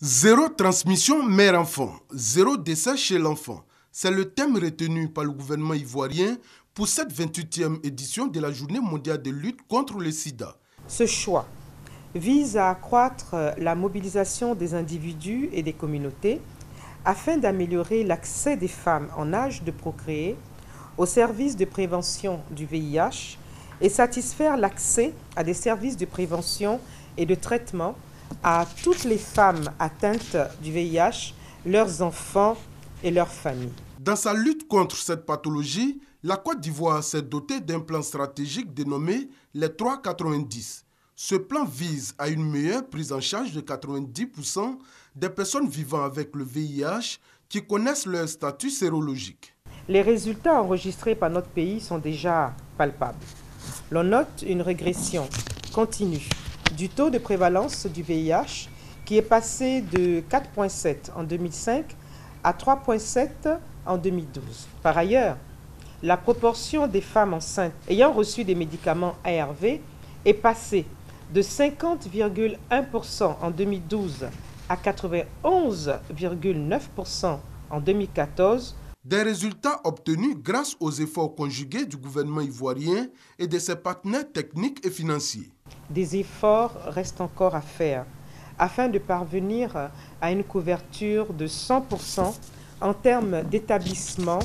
Zéro transmission mère-enfant, zéro décès chez l'enfant. C'est le thème retenu par le gouvernement ivoirien pour cette 28e édition de la Journée mondiale de lutte contre le sida. Ce choix vise à accroître la mobilisation des individus et des communautés afin d'améliorer l'accès des femmes en âge de procréer aux services de prévention du VIH et satisfaire l'accès à des services de prévention et de traitement à toutes les femmes atteintes du VIH, leurs enfants et leurs familles. Dans sa lutte contre cette pathologie, la Côte d'Ivoire s'est dotée d'un plan stratégique dénommé les 3-90. Ce plan vise à une meilleure prise en charge de 90% des personnes vivant avec le VIH qui connaissent leur statut sérologique. Les résultats enregistrés par notre pays sont déjà palpables. L'on note une régression continue du taux de prévalence du VIH qui est passé de 4,7 en 2005 à 3,7 en 2012. Par ailleurs, la proportion des femmes enceintes ayant reçu des médicaments ARV est passée de 50,1% en 2012 à 91,9% en 2014. Des résultats obtenus grâce aux efforts conjugués du gouvernement ivoirien et de ses partenaires techniques et financiers. Des efforts restent encore à faire afin de parvenir à une couverture de 100% en termes d'établissements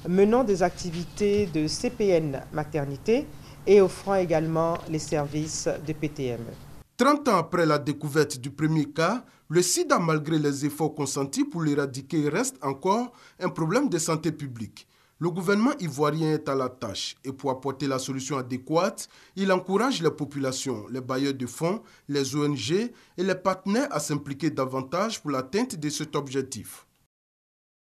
menant des activités de CPN maternité et offrant également les services de PTME. 30 ans après la découverte du premier cas, le sida, malgré les efforts consentis pour l'éradiquer, reste encore un problème de santé publique. Le gouvernement ivoirien est à la tâche et pour apporter la solution adéquate, il encourage les populations, les bailleurs de fonds, les ONG et les partenaires à s'impliquer davantage pour l'atteinte de cet objectif.